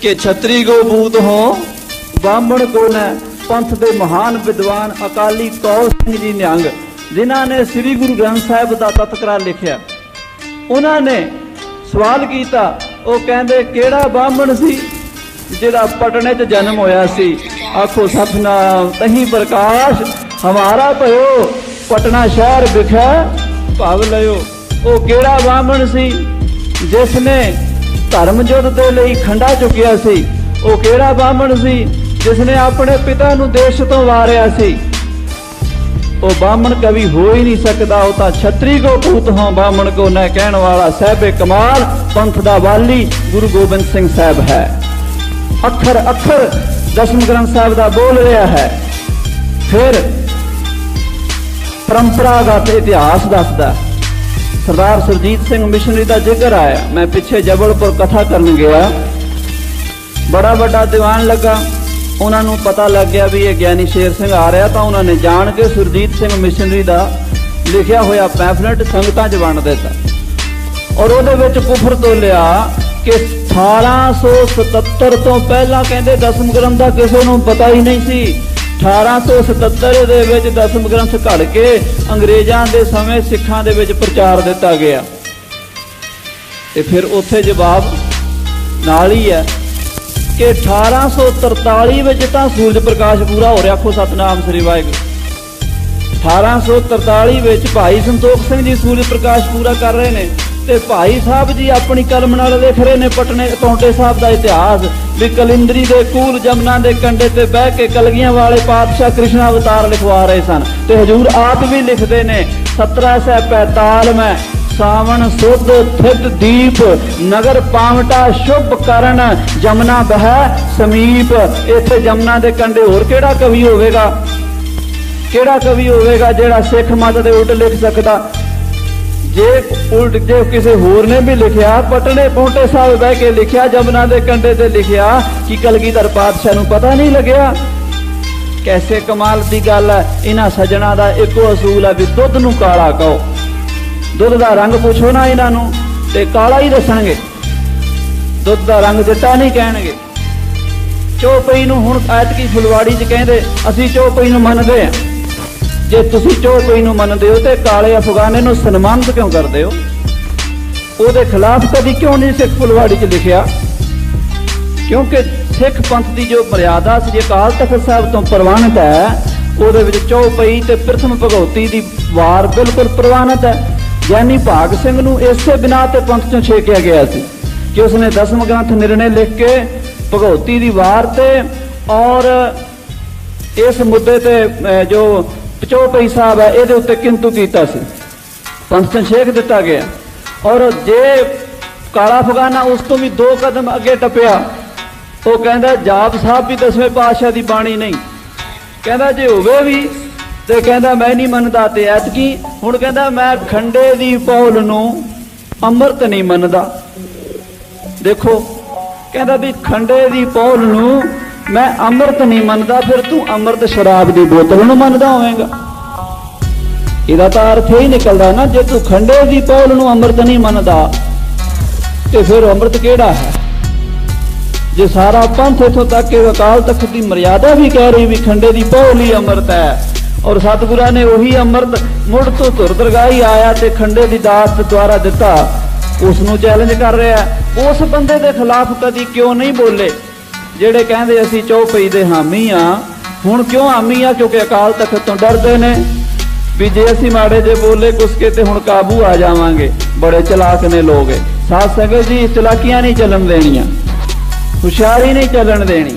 कि छतरी गो बूत हो बामण को न पंथ के महान विद्वान अकाली कौल सिंह जी निहंग जिन्हों ने श्री गुरु ग्रंथ साहिब का तत्करा लिखिया। उन्होंने सवाल किया, वो कहते केड़ा बामण सी जिहड़ा पटने च जन्म होया सी। आखो सतनाम तही प्रकाश हमारा भयो पटना शहर बिखा भाव लियो। वो केड़ा बामण सी जिसने धर्म युद्ध के लिए खंडा चुकिया सी। वो केड़ा बामण सी जिसने अपने पिता नूं देश तो वारिया सी। वो बामण कभी हो ही नहीं सकता। वो तो छतरी को पूत हों बामण को न कहण वाला साहिबे कमाल पंथ दा वाली गुरु गोबिंद सिंह साहब है। अखर अखर दसम ग्रंथ साहब दा बोल रहा है। फिर परंपरागत इतिहास दसदा। सरदार सुरजीत सिंह मिशनरी का जिक्र आया। मैं पिछे जबलपुर कथा करन गया, बड़ा बड़ा दीवान लगा। उन्होंने पता लग गया भी ये ज्ञानी शेर सिंह आ रहा, तो उन्होंने जान के सुरजीत सिंह मिशनरी का लिखा होया पैफलेट संगतां च वंड दिता और उहदे विच कुफर तोलिया कि 1877 तो पहला कहते दसम ग्रंथ का किसी को पता ही नहीं सी। 1877 दे विच दसम ग्रंथ घड़ के अंग्रेज़ां दे समय सिखां दे विच प्रचार दिता गया। ते फिर उत्थे जवाब नाल ही है कि 1843 विच तां सूरज प्रकाश पूरा हो रहा। आखो सतनाम श्री वाहिगुरू। 1843 विच भाई संतोख सिंह जी सूरज प्रकाश पूरा कर रहे ने ते भाई साहब जी अपनी कलम नाल लिख रहे ने पटने पौंटे साहब का इतिहास भी कलिंदरी दे कूल जमुना दे कंडे ते बह के कलगियां वाले पातशाह कृष्ण अवतार लिखवा रहे सन। ते हजूर आप भी लिखते ने 1745 में सावन सुध थित दीप नगर पावटा शुभ करण जमुना बह समीप। इत्थे जमुना दे कंडे होर केड़ा कवि होवेगा, केड़ा कवि होवेगा जेड़ा सिख मत दे उल्ट लिख सकदा। जे उल्ट जे किसी होर ने भी लिखिया पटने पौंटे साहब बह के लिखिया जमुना दे कंडे ते लिखिया कि कलगीधर पातशाह नूं पता नहीं लग्या। कैसे कमाल दी गल है। इन्हां सजना दा इको असूल है भी दुध नूं काला कहो। दुध दा रंग पुछो ना इन्हां नूं ते काला ही दसणगे, दुध दा रंग चिट्टा नहीं कहणगे। चौपई नूं हुण ऐतकी फुलवाड़ी च कहंदे असीं चौपई नूं मनदे हां। जे तुसीं चौपई नूं मनदे हो ते काले अफगाने नूं सन्मानित क्यों करदे हो? उहदे खिलाफ कदी क्यों नहीं सिख फुलवाड़ी च लिखिया? क्योंकि सिख पंथ की जो मर्यादा सी अकाल तख्त साहब तो प्रवानित है, उहदे विच चौपई ते प्रथम भगौती दी वार बिल्कुल प्रवानित है। ज्ञानी भाग सिंह नूं इसे बिना ते पंथ चों छेकिया गया सी कि उसने दसम ग्रंथ निर्णय लिख के भगौती दी वार ते और इस मुद्दे ते जो चौपई साहब है ये उत्ते किंतु कीता सी, पंथ चों छेक दिता गया। और जे काला अफगाना उस तो भी 2 कदम अगे टपिया, वो कहता जाप साहब भी 10वें पातशाह की बाणी नहीं, कहता जे होवे भी ते कहता मैं नहीं मनदा। ते ऐतकी हुण कहता मैं खंडे दी पौल नूं अमृत नहीं मनदा। देखो कहता भी खंडे दी पौल नूं मैं अमृत नहीं मनदा, फिर तू अमृत शराब की बोतल नूं मनदा होवेगा। इहदा तां अर्थ यही निकलदा ना, जे तू खंडे दी पौल नूं अमृत नहीं मनदा ते फिर अमृत केड़ा है? जे सारा पंथ इथों तक कि अकाल तख्त की मर्यादा भी कह रही भी खंडे दी पौल ही अमृत है और सतगुरां ने वही अमृत मुड़ तो धुर दरगाही आया ते खंडे दी दात द्वारा दिता, उसनूं चैलेंज कर रहा है। उस बंदे दे खिलाफ कदी क्यों नहीं बोले ਜਿਹੜੇ ਕਹਿੰਦੇ ਅਸੀਂ ਚੌਪਈ ਦੇ ਹਾਮੀ ਆ? ਹੁਣ ਕਿਉਂ ਹਾਮੀ ਆ? ਕਿਉਂਕਿ ਅਕਾਲ ਤਖਤ ਤੋਂ ਡਰਦੇ ਨੇ ਵੀ ਜੇ ਅਸੀਂ ਮਾੜੇ ਜੇ ਬੋਲੇ ਕੁਸਕੇ ਤੇ ਹੁਣ ਕਾਬੂ ਆ ਜਾਵਾਂਗੇ। ਬੜੇ ਚਲਾਕ ਨੇ ਲੋਕ। ਸਾਧ ਸੰਗਤ ਜੀ ਚਲਾਕੀਆਂ ਨਹੀਂ ਚੱਲਣ ਦੇਣੀਆਂ, ਹੁਸ਼ਿਆਰੀ ਨਹੀਂ ਚੱਲਣ ਦੇਣੀ।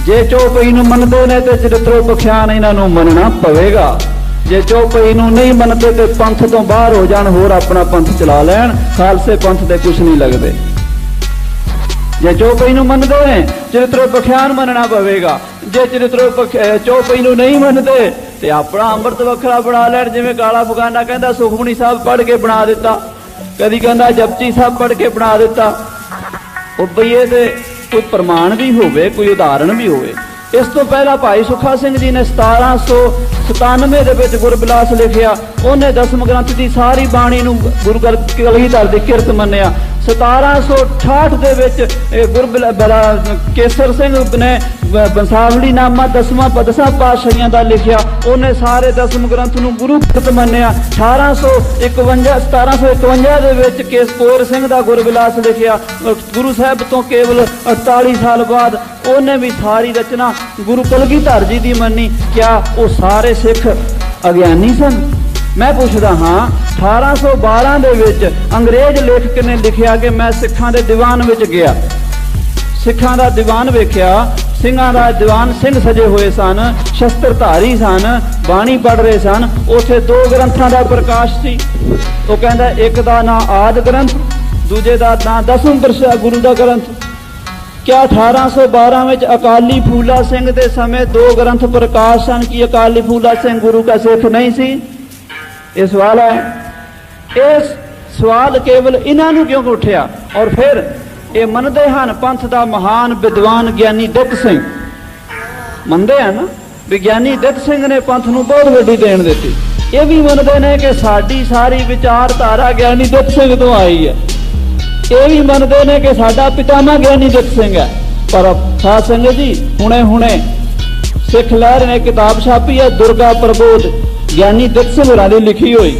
ਜੇ ਚੌਪਈ ਨੂੰ ਮੰਨਦੇ ਨੇ ਤੇ ਚਰਿੱਤਰੋ ਪਖਿਆਨ ਇਹਨਾਂ ਨੂੰ ਮੰਨਣਾ ਪਵੇਗਾ। ਜੇ ਚੌਪਈ ਨੂੰ ਨਹੀਂ ਮੰਨਦੇ ਤੇ ਪੰਥ ਤੋਂ ਬਾਹਰ ਹੋ ਜਾਣ, ਹੋਰ ਆਪਣਾ ਪੰਥ ਚਲਾ ਲੈਣ। ਖਾਲਸੇ ਪੰਥ ਦੇ ਕੁਛ ਨਹੀਂ ਲੱਗਦੇ। जे चौपई नूं मनदे ने चरित्रो पखियान मनना पवेगा। जे चरित्रो चौपई नूं नहीं मनदे ते अपना अमृत वखरा बना लैण। जिवें काला अफगाना कहंदा सुखमनी साहब पढ़ के बना दिता, कदी कहंदा जपजी साहब पढ़ के बना दिता। ਉਹ ਬਈ ਇਹਦੇ कोई प्रमाण भी होवे, कोई उदाहरण भी होवे। इस तो पहला भाई सुखा सिंह जी ने 1797 ਦੇ ਵਿੱਚ गुरबिलास लिखिया। उन्हें दसम ग्रंथ की सारी बाणी नूं गुरु कलगीधर दी किरत मन्निया। 1768 ਦੇ ਵਿੱਚ ਕੇਸਰ ਸਿੰਘ ਨੇ ਬੰਸਾਵਲੀ ਨਾਮਾ ਦਸਵਾਂ ਪਾਤਸ਼ਾਹੀਆਂ ਦਾ ਲਿਖਿਆ। ਉਹਨੇ ਸਾਰੇ ਦਸਮ ਗ੍ਰੰਥ ਨੂੰ ਗੁਰੂ ਗ੍ਰੰਥ ਮੰਨਿਆ। 1751 ਦੇ ਵਿੱਚ ਕੇਸਪੋਰ ਸਿੰਘ ਦਾ ਗੁਰਬਿਲਾਸ ਲਿਖਿਆ। ਗੁਰੂ ਸਾਹਿਬ ਤੋਂ ਕੇਵਲ 48 ਸਾਲ ਬਾਅਦ ਉਹਨੇ ਵੀ ਸਾਰੀ ਰਚਨਾ ਗੁਰੂ ਕਲਗੀਧਰ ਜੀ ਦੀ ਮੰਨੀ। ਕਿਆ ਉਹ ਸਾਰੇ ਸਿੱਖ ਅਗਿਆਨੀ ਸਨ? मैं पुछदा हाँ 1812 ਦੇ ਵਿੱਚ अंग्रेज लेखक ने लिखिया कि मैं सिखां दे दीवान विच गया, सिखां दा दीवान वेख्या, ਸਿੰਘਾਂ ਦਾ ਦੀਵਾਨ ਸਿੰਘ ਸਜੇ ਹੋਏ ਸਨ, ਸ਼ਸਤਰਧਾਰੀ ਸਨ, ਬਾਣੀ ਪੜ੍ਹ ਰਹੇ ਸਨ। ਉੱਥੇ ਦੋ ਗ੍ਰੰਥਾਂ ਦਾ ਪ੍ਰਕਾਸ਼ ਸੀ। ਉਹ ਕਹਿੰਦਾ ਇੱਕ ਦਾ ਨਾਂ ਆਦਿ ਗ੍ਰੰਥ, ਦੂਜੇ ਦਾ ਨਾਂ ਦਸਮ ਪਾਤਸ਼ਾਹ ਗੁਰੂ ਦਾ ਗ੍ਰੰਥ। क्या 1812 में अकाली फूला सिंह के समय दो ग्रंथ प्रकाश सन कि अकाली फूला सिंह गुरु का सिख नहीं सी? ये सवाल है। इस सवाल केवल इन्हों क्यों उठिया? और फिर ये मनते हैं पंथ का महान विद्वान ज्ञानी दत्त सिंह, मनते हैं ना विज्ञानी दत्त सिंह ने पंथ नूं बहुत वड्डी देन दित्ती। ये भी मनते हैं कि साडी सारी विचारधारा ज्ञानी दत्त सिंह तो आई है। ये भी मनते हैं कि साडा पितामह ज्ञानी दत्त सिंह है। पर साध संगत जी हुणे हुणे सिख लहर ने किताब छापी है दुर्गा प्रबोध ज्ञानी दत्त सिंह होरां दी लिखी हुई।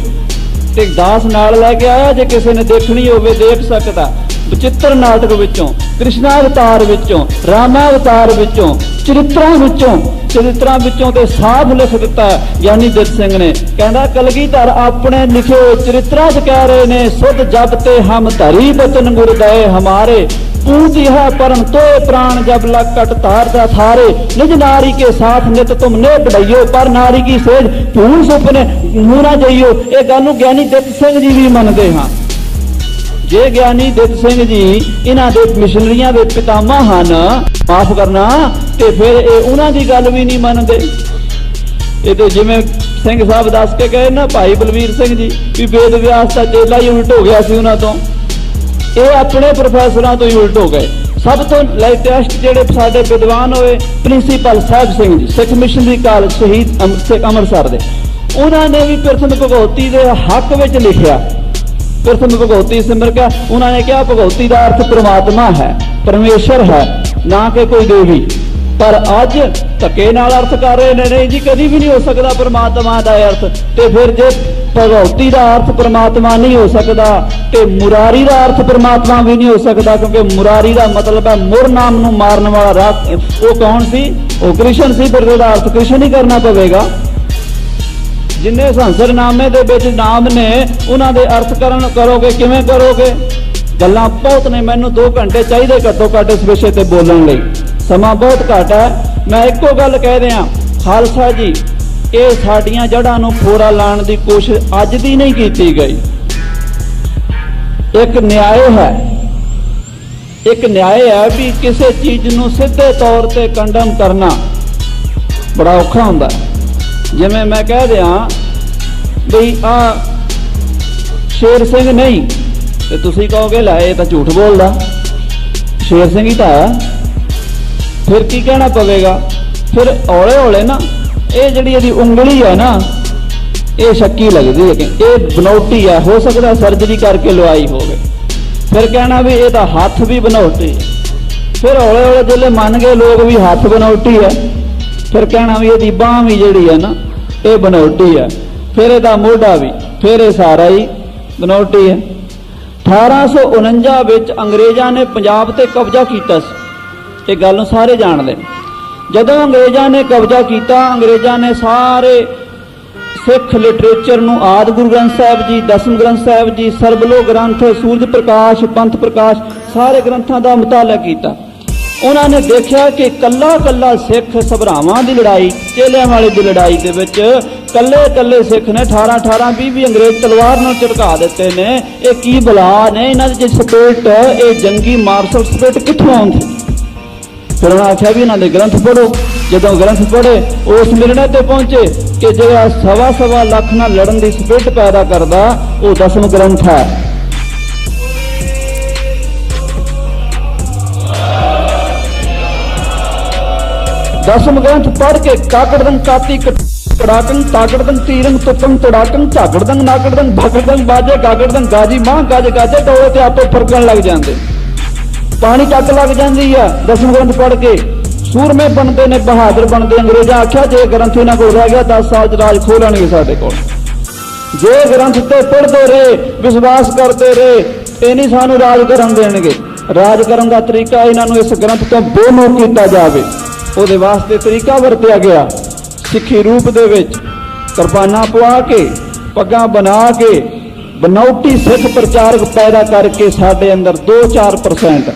एक दास नाल लैके आया, जे किसी ने देखनी होवे देख सकता। बचित्र नाटक विचों, कृष्णावतार विचों, रामावतार विचों, चरित्रां विचों ते साफ लिख दिता ज्ञानी दत्त सिंह ने। कहंदा कलगीधर अपने लिखे चरित्रां च कह रहे ने, सुध जब ते हम धरी बचन गुरदय हमारे, पूजी है परम तोय प्राण जब लग कट तारदा थारे, निज नारी के साथ नित तुम ने पढ़ाइयो, पर नारी की सेज भूल सुपने मुँह ना जाइयो। ये गल ज्ञानी दत्त सिंह जी भी मनते हाँ। जे ज्ञानी दत्त सिंह जी इन्हां दे मिशनरियां दे पितामह हन, माफ करना, ते फिर उन्हां दी गल भी नहीं मनदे। ये तो जिवें सिंह साहब दस के गए ना भाई बलवीर सिंह जी भी वेद व्यास का चेला ही उल्ट हो गया सी उन्हां तो। ये अपने प्रोफैसरां तो ही उल्ट हो गए। सब तो लेटेस्ट जिहड़े साडे विद्वान होए प्रिंसीपल साहब सिंह जी सिख मिशनरी कॉलेज शहीद अमृतसर दे, उन्होंने भी प्रथम भगवती के हक में लिखिया। प्रथम भगवती सिमर का उन्होंने कहा भगवती का अर्थ परमात्मा है, परमेश्वर है, ना कि कोई देवी। पर अज धक्के नाल अर्थ कर रहे ने, नहीं जी कभी भी नहीं हो सकता परमात्मा का अर्थ। तो फिर जे भगवती का अर्थ परमात्मा नहीं हो सकता तो मुरारी का अर्थ परमात्मा भी नहीं हो सकता, क्योंकि मुरारी का मतलब है मुर नाम नूं मारन वाला राह। वो कौन सी? वो कृष्ण सी, फिर उसका अर्थ कृष्ण ही करना पवेगा। जिन्हें संसरनामे दे विच नाम ने उन्हां दे अर्थ करोगे किवें करोगे? गल्लां बहुत ने, मैनूं 2 घंटे चाहिए घट्टो घट्ट इस विषय ते बोलण लई, समा बहुत घट है। मैं एको गल कह दियां, खालसा जी ये साडियां जड़ां नूं फोरा लाण दी कोशिश अज दी नहीं कीती गई। एक न्याय है, एक न्याय है भी किसी चीज नूं सीधे तौर ते कंडम करना बड़ा औखा हुंदा है। जिवें मैं कह दिया बई आ शेर सिंह नहीं तो तुसीं कहोगे लै ये तो झूठ बोलदा, शेर सिंह ही तो है, फिर की कहना पवेगा? फिर हौले हौले ना ये जिहड़ी इहदी उंगली है ना ये शक्की लगती है कि ये बनौटी है, हो सकता सर्जरी करके लवाई होवे। फिर कहना भी ये हाथ भी बनौटी है। फिर हौले हौले जिहड़े मन गए लोग भी हाथ बनौटी है, फिर कहना भी ये बांह भी जिहड़ी है ना ये बनौटी है, फिर इसका मोढा भी, फिर ये सारा ही बनौटी है। 1849 विच अंग्रेज़ां ने पंजाब ते कब्जा कीता सी, ये गल सारे जानते। जदों अंग्रेज़ां ने कब्जा किया, अंग्रेज़ां ने सारे सिख लिटरेचर नूं आदि गुरु ग्रंथ साहिब जी, दसम ग्रंथ साहिब जी, सरबलो ग्रंथ, सूरज प्रकाश, पंथ प्रकाश सारे ग्रंथों का मुताला किया। उन्होंने देखा कि कला कला सिख सभरावां की लड़ाई, चेलियां वाली की लड़ाई के विच कले कले सिख ने 18-18 20 अंग्रेज तलवार नाल झटका दिते ने। ये की बला ने इन्हां दी स्पिरिट, ये जंगी मार्शल स्पिरिट कित्थों आउंदी? फिर उन्होंने आख्या भी इन्हां दे ग्रंथ पढ़ो। जदों ग्रंथ पढ़े उस निर्णय ते पहुंचे कि जिहड़ा 1.25 लाख नाल लड़न दी स्पिरिट पैदा करदा वो दसम ग्रंथ है। दसम ग्रंथ पढ़ के काकड़ काती तड़ाकंग ताकड़दंग तीरंग तुपंग तड़ाकंग झाकड़दंग नाकड़दंग भगड़दंग बाजे गागड़दंग गाजी मां गाजे गाजे डोले ते आपे फरकण लग जांदे। पानी टक लग जाती है दसम ग्रंथ पढ़ के। सूरमे बनते ने बहादुर बनते। अंग्रेजा आख्या जे ग्रंथ इन्हां कोल रह गया 10 साल राज खो लैणगे साडे कोल। जे ग्रंथ ते पढ़ते रहे विश्वास करते रहे ये नहीं सानू राज करन देणगे। राज करन दा तरीका इन्हां इस ग्रंथ तो बेमुख कीता जावे उहदे वास्ते तरीका वरतिया गया। सिੱਖੀ रूप दे विच किरपाना पवा के पग्गां बना के बनौटी सिख प्रचारक पैदा करके साडे अंदर 2-4%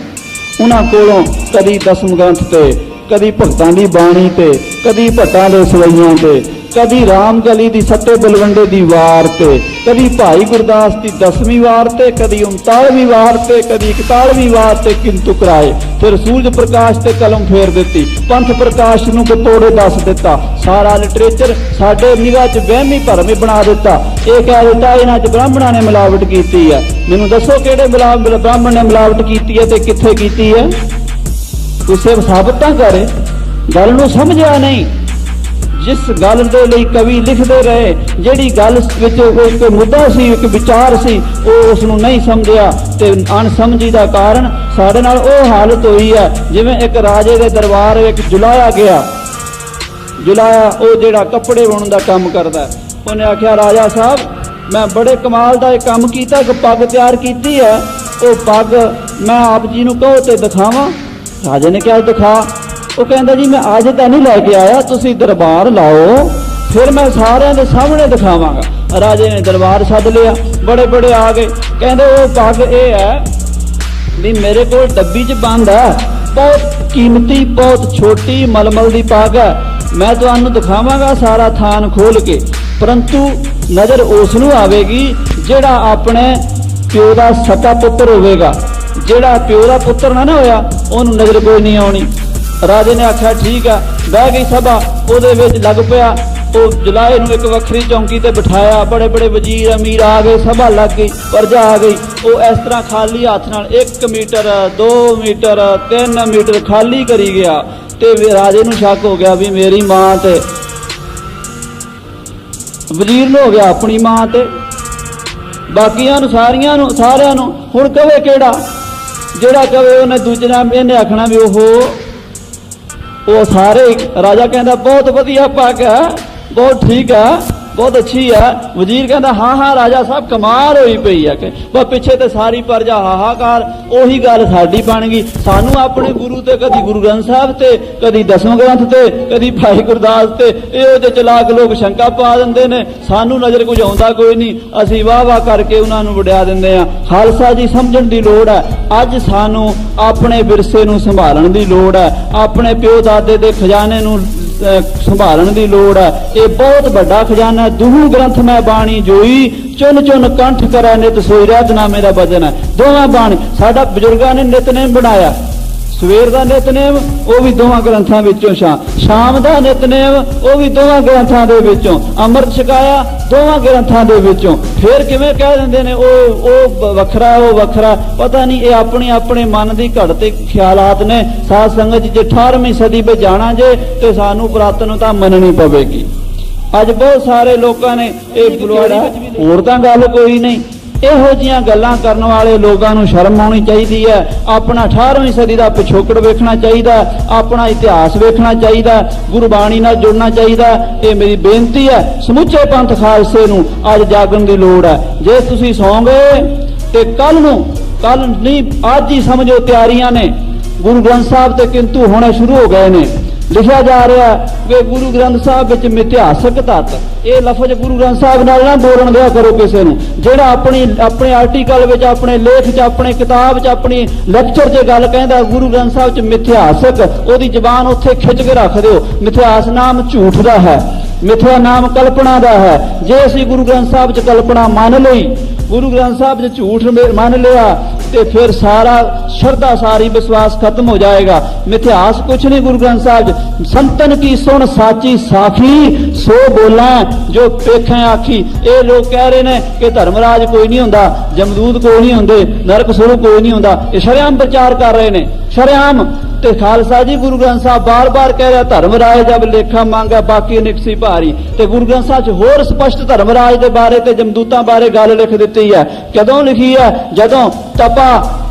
उन्हां कोलों कदी दसम ग्रंथ ते कदी भगतां दी बाणी ते कदी भट्टां दे सवैयां ते कदी रामगली दी सट्टे बलवंडे दी वार ते कदी भाई गुरदास दी 10वीं वार ते कदी 39वीं वार ते कदी 41वीं वार ते किंतु कराए। फिर सूरज प्रकाश ते कलम फेर दित्ती। पंथ प्रकाश नूं बतौड़े दस दिता। सारा लिटरेचर साडे निगाह च वहमी भरमी बना दिता। ये कह दिता इन्हां च ब्राह्मणां ने मिलावट कीती है। मैनूं दसो किहड़े ब्राह्मण ने मिलावट कीती है ते कित्थे कीती है? कुछ साबित तां करे। गल नूं समझिया नहीं। जिस गल दे लई कवि लिखते रहे जिहड़ी गल विच कोई मुद्दा सी एक विचार सी उस नूं नहीं समझिया ते अणसमझी दा कारण साडे नाल ओह हालत होई है जिवें एक राजे दे दरबार विच जुलाया गया। जुलाया ओह जिहड़ा कपड़े बुणन दा काम करदा उहने आख्या राजा साहब मैं बड़े कमाल दा एक काम कीता कि पग तैयार कीती है। ओह पग मैं आप जी नूं कहो ते दिखावां। राजे ने कहा दिखा। वो कहता जी मैं अज तो नहीं लैके आया तुसी दरबार लाओ फिर मैं सारे दे सामने दिखावांगा। राजे ने दरबार सद लिया। बड़े बड़े आ गए कहते वो पग ये है भी मेरे को डब्बी च बंद है बहुत कीमती बहुत छोटी मलमल की पग है मैं तुहानू दिखावांगा सारा थान खोल के परंतु नज़र उसनू आवेगी जिहड़ा अपने प्यो का सका पुत्र होवेगा। जिहड़ा प्यो का पुत्र ना होया उहनू नज़र कोई नहीं आउणी। राजे ने आख्या ठीक है। बह गई सभा उहदे विच लग पिया। वो जुलाए नूं एक वखरी चौंकी ते बिठाया। बड़े बड़े वजीर अमीर आ गए। सभा लग गई प्रजा आ गई। वो इस तरह खाली हाथ नाल 1 मीटर 2 मीटर 3 मीटर खाली करी गया ते राजे नूं शक हो गया भी मेरी मां ते वजीर नूं हो गया अपनी मां ते बाकियां नूं सारियां नूं हुण कवे किहड़ा जिहड़ा कवे उहने दूजे नाल इहने आखना भी ओहो वो सारे। राजा कहता बहुत वधिया पग है बहुत ठीक है बहुत अच्छी है। वजीर कहता हाँ हाँ राजा साहब कमाल होई पई है। बस पिछे तो सारी प्रजा हाहाकार ओही गल साडी बन गई। सानू अपने गुरु ते कदी गुरु ग्रंथ साहब ते कदी दसम ग्रंथ ते कदी भाई गुरदास ते इहो जे चलाक लोग शंका पा दिंदे ने। सानू नज़र कुछ आउंदा कोई नहीं असीं वाह वाह करके उन्हां नूं वड्या दिंदे आ। खालसा जी समझण दी लोड़ है। अज सानू अपने विरसे नूं संभालण दी लोड़ है। अपने प्यो दादे दे खजाने नूं संभालण दी लोड़ है। ये बहुत बड़ा खजाना। दुहू ग्रंथ मैं बाणी जोई चुन चुन कंठ करै नित सोई रहतनामे दा वजन है। दोवां बाणी साडा बजुर्गां ने नितनेम बनाया। सवेर का नितनेम वो भी दोवां ग्रंथां विचों शाम का नितनेम वो भी दोवां ग्रंथां दे विचों अमृत छकाया दोवां ग्रंथां दे विचों। फिर किवें कह दिंदे ने ओ वखरा वो वखरा पता नहीं ये अपने अपने मन की घड़ते ख्यालात ने। साध संगत जे 18वीं सदी में जाना जे तो सानू पुरातन तां मननी पवेगी। अज बहुत सारे लोगों ने एक बुलवाड़ा होर तां गल कोई नहीं। इहो जिहियां गल्लां करन वाले लोगों नूं शर्म आउणी चाहीदी है। अपना 18वीं सदी का पिछोकड़ वेखना चाहिए अपना इतिहास वेखना चाहिए गुरबाणी नाल जुड़ना चाहिए। ये मेरी बेनती है समुचे पंथ खालसे नूं अज जागण की लोड़ है। जे तुसीं सौ गए तो कल नहीं अज ही समझो तैयारियां ने। गुरु ग्रंथ साहब ते किंतु होने शुरू हो गए ने। लिखा जा रहा है कि गुरु ग्रंथ साहब विच मिथिहासक तत्त ये लफज गुरु ग्रंथ साहब नाल ना बोलन दिया करो किसी नूं। जिहड़ा अपने आर्टिकल विच अपने लेख च अपने किताब च अपनी लैक्चर च गल कहंदा गुरु ग्रंथ साहब च मिथिहासक ओदी जबान उत्थे खिच के रख दिओ। मिथिहास नाम झूठ दा है मिथ्या नाम कल्पना दा है। जे असीं गुरु ग्रंथ साहब च कल्पना मान लई गुरु ग्रंथ साहब च झूठ मान लिया तो फिर सारा श्रद्धा सारी विश्वास खत्म हो जाएगा। मिथिहास कुछ नहीं गुरु ग्रंथ साहब संतन की सुन साची साखी सो बोला जो पेखें आखी। ये लोग कह रहे हैं कि धर्मराज कोई नहीं होंदा जमदूत कोई नहीं होंदे नरक सुरु कोई नहीं होंदा। ये शरेआम प्रचार कर रहे हैं शरेआम ते खालसा जी गुरु ग्रंथ साहब बार बार कह रहा धर्मराज जब लेखा मांगा बाकी निकसी भारी। ते गुरु ग्रंथ साहब च होर स्पष्ट धर्मराज दे बारे ते जमदूतां बारे गल लिख दित्ती है। कदों लिखी है? जदों तपा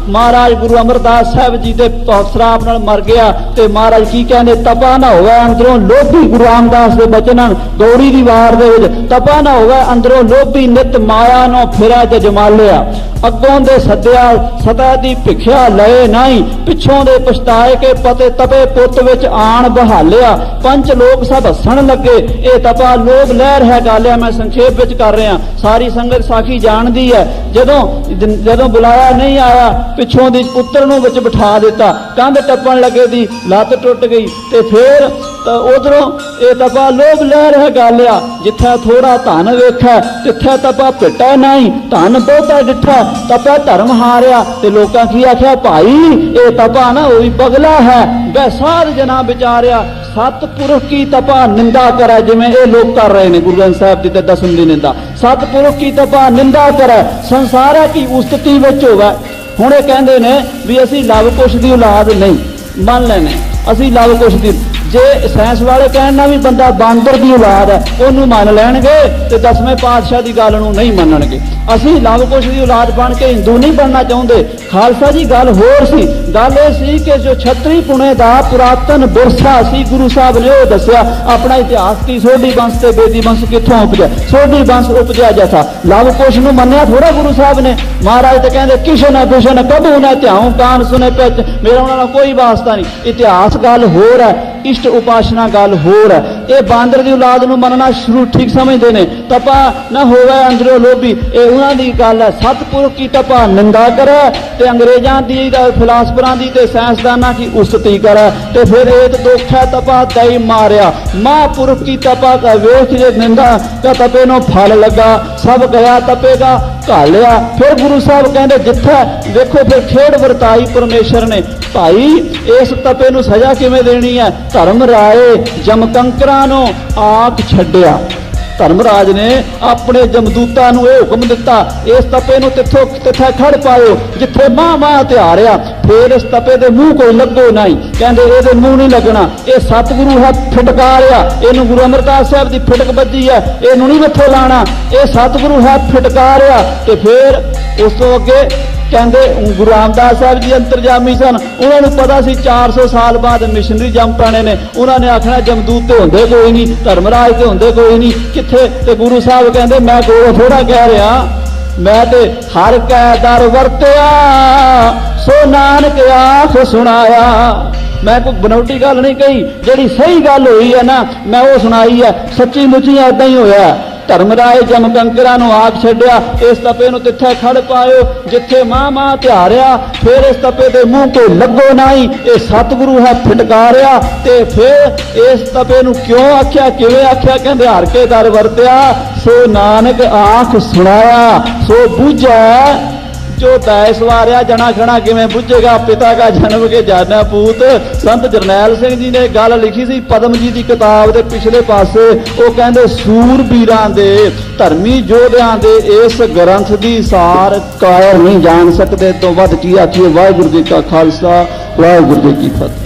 महाराज गुरु अमरदास साहब जी दे श्राप नाल मर गया ते महाराज की कहंदे तपा ना होवे अंदरों लोभी। गुरु रामदास दे बचन गौड़ी दी वार दे विच तपा ना होवे अंदरों लोभी नित माया नो फिरा जमालिया। अगों दे सद्या सतह दी भिखिया लए नहीं पिछों दे पछताए के पते तपे पुत विच आण बहालिया। पंच लोग सब हसन लगे ए तपा लोभ लहर है गालिया। मैं संक्षेप विच कर रहा सारी संगत साखी जानदी है। जदों बुलाया नहीं आया पिछों दी पुत्र नूं विच बिठा दिता कंध टप्पण लगे दी लत टुट गई ते फिर उधरों ये तपा लोभ लहर है गालिया। जिथे थोड़ा धन वेखा तिथे तपा पिटा नहीं धन बहुता डिठा तपा धर्म हारिया। ते लोकां की आख्या भाई ये तपा ना वही पगला है वह साध जना विचारिया। सतपुरुष की तपा निंदा करे जिवें ये लोग कर रहे हैं। गुरु ग्रंथ साहब की दसम की निंदा सतपुरुष की तपा निंदा करे संसार की उस्तति विच होवे। हुण ये कहंदे ने भी असीं लव कुश दी औलाद नहीं मान लैने असीं लव कुश दी। जे साइंस वाले कहना भी बंदा बांदर की औलाद है उन्होंने मान लैणगे ते 10वें पातशाह की गल नूं नहीं मनणगे। असीं लव कुश की औलाद बन के हिंदू नहीं बनना चाहुंदे। खालसा जी गल होर सी गल ये सी कि जो छतरी पुणे दा पुरातन विरसा सी गुरु साहब ने वो दस्सिया अपना इतिहास की सोढी वंश ते बेदी वंश कित्थों उपजा सोढी वंश उपजा जैसा लव कुश नूं मन्निया थोड़ा गुरु साहब ने। महाराज ते कहंदे किशन बिशन कबू न ध्याऊं कान सुने पिच मेरा उन्हां नाल कोई वास्ता नहीं। इतिहास गल होर है इष्ट उपासना गल होर है। ये बांदर की औलाद नूं मनना शुरू ठीक समझते हैं। तपा न होवे अंदरों लोभी ये उन्हां दी गल है। सतपुरुष की तपा निंदा करे ते अंग्रेजां दी फिलासफरां दी ते साइंसदानां की उस्तति करे ते फिर एक दुख है तपा दई मारिया। महापुरुष की तपा का वेख जे निंदा का तपे नो फल लगा सब गया तपेगा घालिया। फिर गुरु साहब कहंदे जिथे देखो फिर खेड़ वरताई परमेश्वर ने भाई इस तपे नूं सजा किवें देनी है। धर्म राए जमकंकरां नूं आख छड्डिया। धर्मराज ने अपने जमदूतां नूं यह हुक्म दिता इस तपे नूं तिथों तिथे खड़ पाओ जिथे मां मां त्यारिया। फिर इस तपे दे मुंह कोई लगो नहीं कहंदे इहदे मुंह नहीं लगना ये सतगुरु है फिटकारिया। इहनूं गुरु अमरदास साहब दी फिटक बजी है इहनूं नहीं मत्थों लाना ये सतगुरु है फिटकारिया। ते फिर उस तो अगे कहते गुरु रामदास साहब जी अंतरजामी सन उन्होंने पता सी 400 साल बाद मिशनरी जम पाने ने। उन्होंने आखना जमदूत तो होंदे कोई नहीं धर्मराज तो होंदे कोई नहीं किथे। ते गुरु साहब कहते मैं कोई थोड़ा कह रहा मैं ते हर कै दर वरत्या सो नानक आख सुनाया। मैं कोई बनौटी गल नहीं कही जिहड़ी सही गल हुई है ना मैं वो सुनाई है। सच्ची मुची ऐदा ही होया। धर्मराय जमकंकरां नूं आख छड्डिया इस तपे नूं तिथे खड़ पायो जिथे मां मां त्यारिया। फिर इस तपे दे मुंह कोई लगो नहीं ये सतगुरु है फिटकारिया। ते फिर इस तपे नूं क्यों आख्या किवें आख्या कहंदे हर के दर वरत्या सो नानक आख सुनाया। सो बुझै जो दै सवारिया जना खना किवें बुझेगा पिता का जन्म के जाना पूत। संत जरनैल सिंह जी ने गल लिखी सी पदम जी की किताब के पिछले पासे वो कहंदे सूरबीरां दे धर्मी योद्धियां दे इस ग्रंथ की सार कायर नहीं जान सकते। तो वध की आखिए वाहिगुरू जी का खालसा वाहिगुरू जी की फतेह।